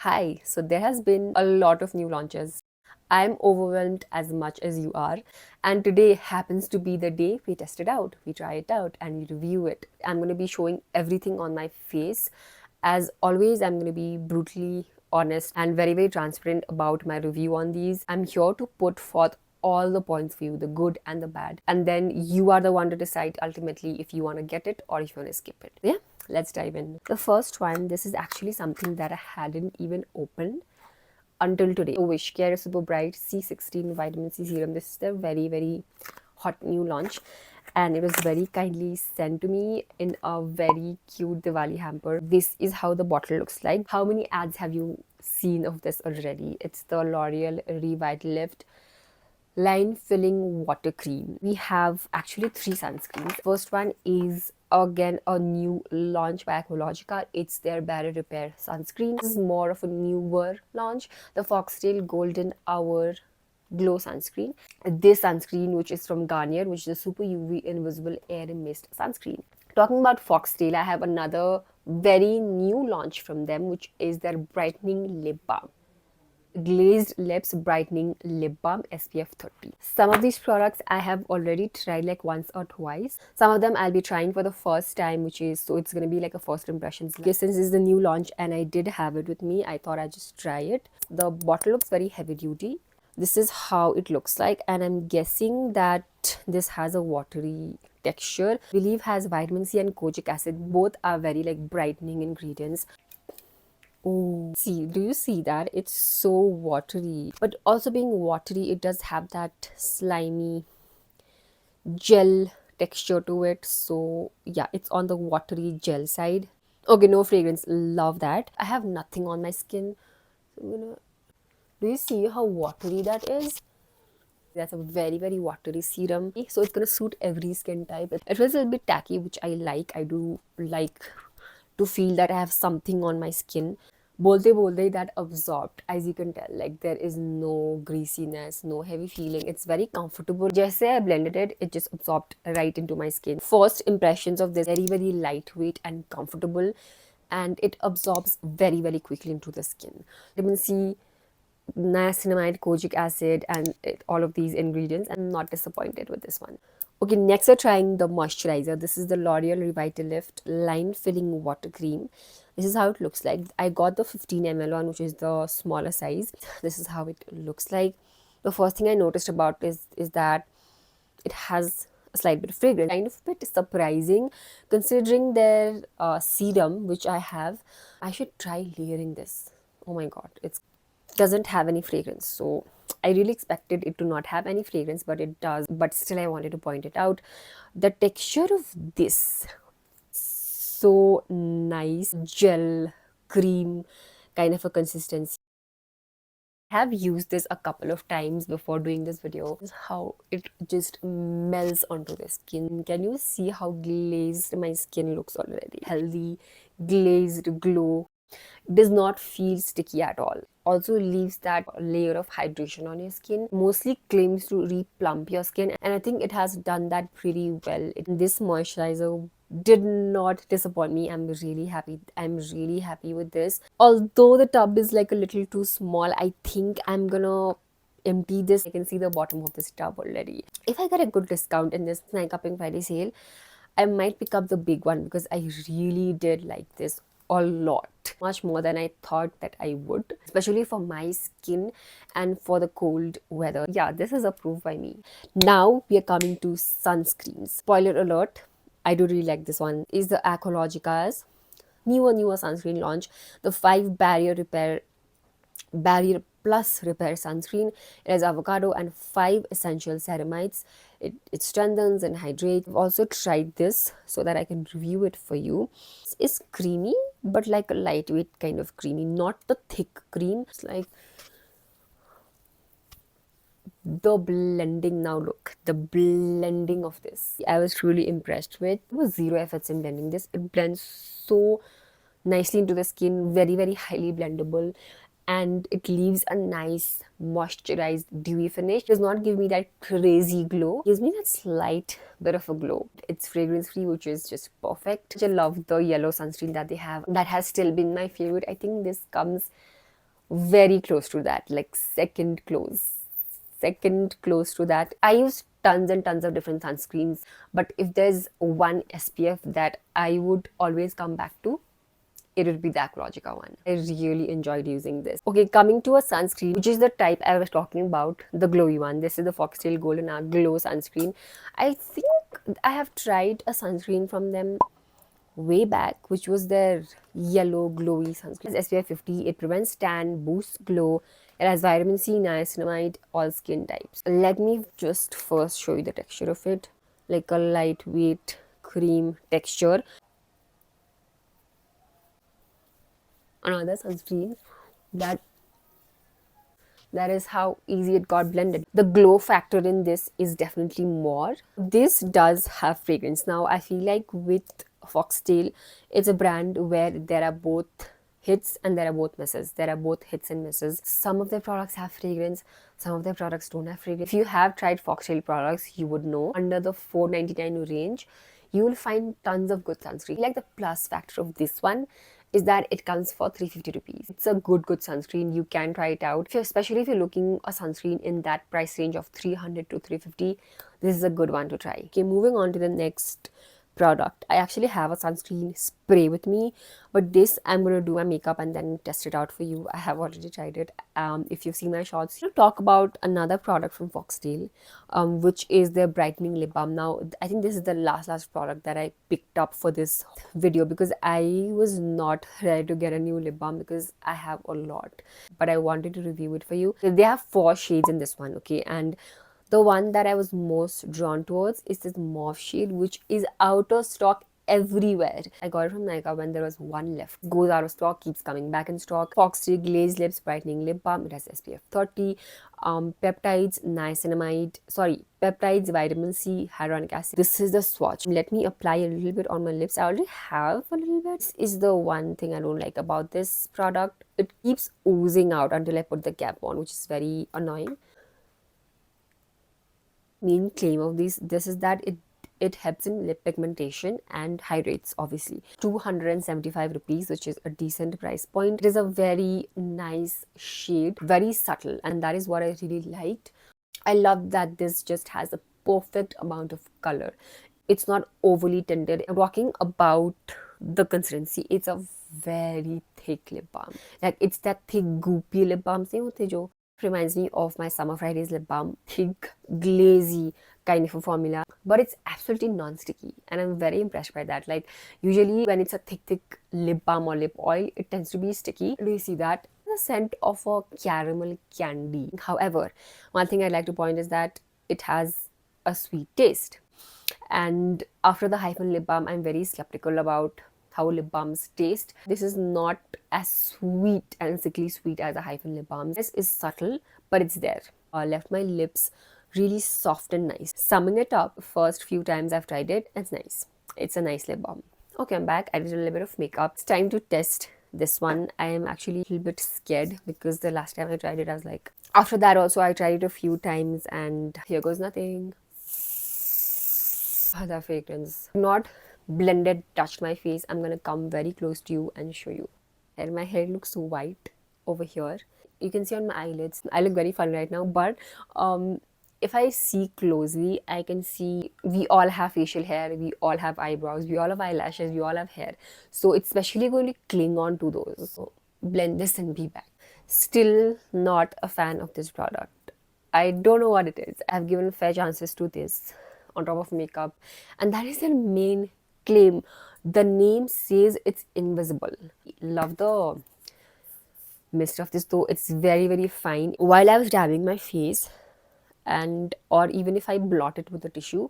Hi, so there has been a lot of new launches. I'm overwhelmed as much as you are, and today happens to be the day we test it out, we try it out, and we review it. I'm going to be showing everything on my face. As always, I'm going to be brutally honest and very, very transparent about my review on these. I'm here to put forth all the points for you, the good and the bad, and then you are the one to decide ultimately if you want to get it or if you want to skip it. Yeah, let's dive in. The first one, this is actually something that I hadn't even opened until today. Wishcare Super Bright C16 Vitamin C Serum. This is their very, very hot new launch, and it was very kindly sent to me in a very cute Diwali hamper. This is how the bottle looks like. How many ads have you seen of this already? It's the L'Oreal Revitalift line filling water cream. We have actually 3 sunscreens. First one is again a new launch by Aqualogica. It's their barrier repair sunscreen. This is more of a newer launch, the Foxtale Golden Hour Glow sunscreen. This sunscreen, which is from Garnier, which is a super UV invisible air mist sunscreen. Talking about Foxtale, I have another very new launch from them, which is their brightening lip balm. Glazed Lips Brightening Lip Balm SPF 30. Some of these products I have already tried like once or twice. Some of them I'll be trying for the first time, which is, so it's going to be like a first impressions. Okay, since this is the new launch and I did have it with me, I thought I'd just try it. The bottle looks very heavy duty. This is how it looks like, and I'm guessing that this has a watery texture. I believe has vitamin C and kojic acid. Both are very like brightening ingredients. Oh, see, do you see that? It's so watery. But also being watery, it does have that slimy gel texture to it. So yeah, it's on the watery gel side. Okay, no fragrance. Love that. I have nothing on my skin. So do you see how watery that is? That's a very, very watery serum. So it's gonna suit every skin type. It feels a little bit tacky, which I like. I do like to feel that I have something on my skin. Bolte that absorbed, as you can tell, like there is no greasiness, no heavy feeling. It's very comfortable. Just I blended it, it just absorbed right into my skin. First impressions of this, very, very lightweight and comfortable, and it absorbs very, very quickly into the skin. Vitamin C, niacinamide, kojic acid, and all of these ingredients. I'm not disappointed with this one. Okay, next we're trying the moisturizer. This is the L'Oreal Revitalift Line Filling Water Cream. This is how it looks like. I got the 15 ml one, which is the smaller size. This is how it looks like. The first thing I noticed about is that it has a slight bit of fragrance. Kind of bit surprising considering their serum, which I have. I should try layering this. Oh my god, it doesn't have any fragrance. So I really expected it to not have any fragrance, but it does. But still, I wanted to point it out. The texture of this, so nice, gel, cream kind of a consistency. I have used this a couple of times before doing this video. This is how it just melts onto the skin. Can you see how glazed my skin looks already? Healthy, glazed glow. Does not feel sticky at all. Also leaves that layer of hydration on your skin. Mostly claims to replump your skin, and I think it has done that pretty well. This moisturizer did not disappoint me. I'm really happy. I'm really happy with this. Although the tub is like a little too small, I think I'm gonna empty this. I can see the bottom of this tub already. If I get a good discount in this Nike Pink Friday sale, I might pick up the big one because I really did like this a lot, much more than I thought that I would, especially for my skin and for the cold weather. Yeah, this is approved by me. Now we are coming to sunscreens. Spoiler alert, I do really like this one. Is the Aqualogica's newer sunscreen launch, the 5 barrier plus repair sunscreen. It has avocado and 5 essential ceramides. It strengthens and hydrates. I've also tried this so that I can review it for you. It's creamy, but like a lightweight kind of creamy, not the thick cream. It's like the blending. Now look, the blending of this, I was truly impressed with. There was zero efforts in blending this. It blends so nicely into the skin, very, very highly blendable, and it leaves a nice moisturized dewy finish. It does not give me that crazy glow, it gives me that slight bit of a glow. It's fragrance free, which is just perfect. I love the yellow sunscreen that they have. That has still been my favorite. I think this comes very close to that, like second close to that. I use tons and tons of different sunscreens, but if there's one SPF that I would always come back to, it would be the Aqualogica one. I really enjoyed using this. Okay, coming to a sunscreen, which is the type I was talking about, the glowy one. This is the Foxtale Golden Hour Glow sunscreen. I think I have tried a sunscreen from them way back, which was their yellow glowy sunscreen. It's SPF 50. It prevents tan, boosts glow. It has vitamin C, niacinamide, all skin types. Let me just first show you the texture of it. Like a lightweight cream texture. Another sunscreen that is how easy it got blended. The glow factor in this is definitely more. This does have fragrance. Now I feel like with Foxtale, it's a brand where there are both hits and there are both misses. There are both hits and misses. Some of their products have fragrance, some of their products don't have fragrance. If you have tried Foxtale products, you would know under the $4.99 range, you will find tons of good sunscreen. Like the plus factor of this one is that it comes for 350 rupees. It's a good sunscreen. You can try it out. Especially if you're looking a sunscreen in that price range of 300 to 350, this is a good one to try. Okay, moving on to the next product. I actually have a sunscreen spray with me, but this I'm going to do my makeup and then test it out for you. I have already tried it. If you've seen my shorts, I'll talk about another product from Foxtale, which is their brightening lip balm. Now I think this is the last product that I picked up for this video because I was not ready to get a new lip balm because I have a lot, but I wanted to review it for you. They have 4 shades in this one, okay, and the one that I was most drawn towards is this mauve shade, which is out of stock everywhere. I got it from Nykaa when there was one left. Goes out of stock, keeps coming back in stock. Foxtale Glaze Lips Brightening Lip Balm. It has SPF 30. Peptides, peptides, vitamin C, hyaluronic acid. This is the swatch. Let me apply a little bit on my lips. I already have a little bit. This is the one thing I don't like about this product. It keeps oozing out until I put the cap on, which is very annoying. Main claim of this is that it helps in lip pigmentation and hydrates. Obviously 275 rupees, which is a decent price point. It is a very nice shade, very subtle, and that is what I really liked. I love that this just has a perfect amount of color. It's not overly tinted. I'm talking about the consistency. It's a very thick lip balm. Like it's that thick goopy lip balm se hote jo reminds me of my Summer Fridays lip balm. Thick, glazy kind of a formula, but it's absolutely non-sticky, and I'm very impressed by that. Like usually when it's a thick lip balm or lip oil, it tends to be sticky. Do you see that? The scent of a caramel candy. However, one thing I'd like to point is that it has a sweet taste, and after the Hyphen lip balm, I'm very skeptical about how lip balms taste. This is not as sweet and sickly sweet as a Hyphen lip balm. This is subtle, but it's there. Left my lips really soft and nice. Summing it up, first few times I've tried it, it's nice. It's a nice lip balm. Okay, I'm back. I did a little bit of makeup. It's time to test this one. I am actually a little bit scared because the last time I tried it, I was like... After that also, I tried it a few times and here goes nothing. The fragrance. Not blended, touched my face. I'm gonna come very close to you and show you. And my hair looks white over here. You can see on my eyelids. I look very funny right now, but if I see closely, I can see we all have facial hair, we all have eyebrows, we all have eyelashes, we all have hair. So it's especially going to cling on to those. So blend this and be back. Still not a fan of this product. I don't know what it is. I've given fair chances to this on top of makeup, and that is their main claim. The name says it's invisible. Love the mist of this though. It's very fine. While I was dabbing my face, and or even if I blot it with a tissue,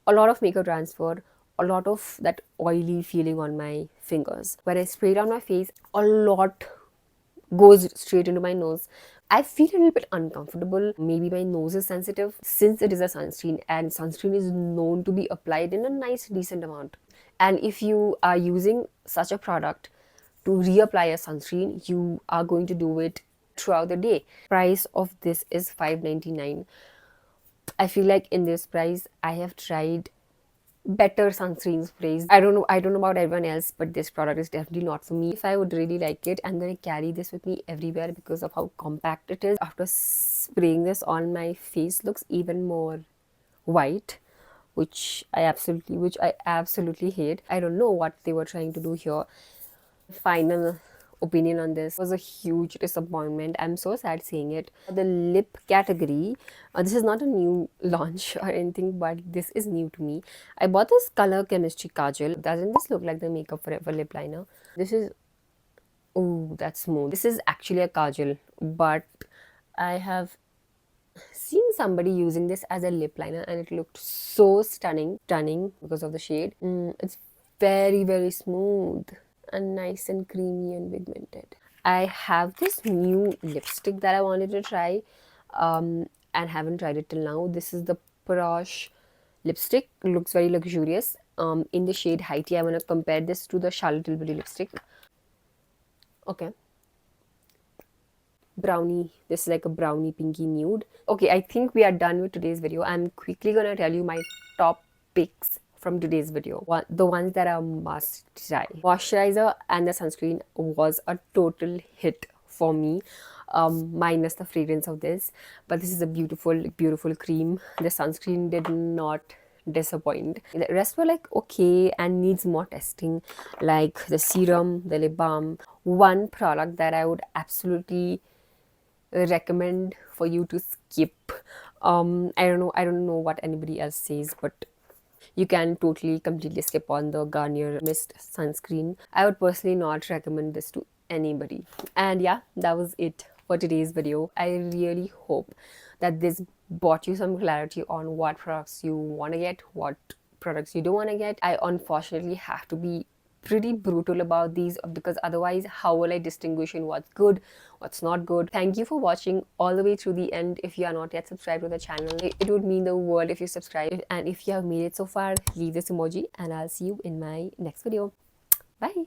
a lot of makeup transfer, a lot of that oily feeling on my fingers. When I spray it on my face, a lot goes straight into my nose. I feel a little bit uncomfortable. Maybe my nose is sensitive since it is a sunscreen, and sunscreen is known to be applied in a nice decent amount. And if you are using such a product to reapply a sunscreen, you are going to do it throughout the day. Price of this is $5.99. I feel like in this price, I have tried better sunscreen sprays. I don't know about everyone else, but this product is definitely not for me. If I would really like it, I'm gonna carry this with me everywhere because of how compact it is. After spraying this on, my face looks even more white, which I absolutely hate. I don't know what they were trying to do here. Final opinion on this was a huge disappointment. I'm so sad seeing it. The lip category, this is not a new launch or anything, but this is new to me. I bought this color chemistry kajal. Doesn't this look like the Makeup Forever lip liner? This is, oh, that's smooth. This is actually a kajal, but I have seen somebody using this as a lip liner and it looked so stunning because of the shade. It's very smooth and nice and creamy and pigmented. I have this new lipstick that I wanted to try and haven't tried it till now. This is the Praush lipstick. It looks very luxurious. In the shade Haiti, I want to compare this to the Charlotte Tilbury lipstick. Okay, brownie. This is like a brownie pinky nude. Okay, I think we are done with today's video. I'm quickly gonna tell you my top picks from today's video. The ones that are must try. Moisturizer and the sunscreen was a total hit for me, minus the fragrance of this. But this is a beautiful cream. The sunscreen did not disappoint. The rest were like okay and needs more testing, like the serum, the lip balm. One product that I would absolutely recommend for you to skip. I don't know what anybody else says, but you can totally completely skip on the Garnier mist sunscreen. I would personally not recommend this to anybody. And yeah, that was it for today's video. I really hope that this brought you some clarity on what products you want to get, what products you don't want to get. I unfortunately have to be pretty brutal about these because otherwise how will I distinguish in what's good, what's not good. Thank you for watching all the way through the end. If you are not yet subscribed to the channel, it would mean the world if you subscribe, and if you have made it so far, leave this emoji and I'll see you in my next video. Bye.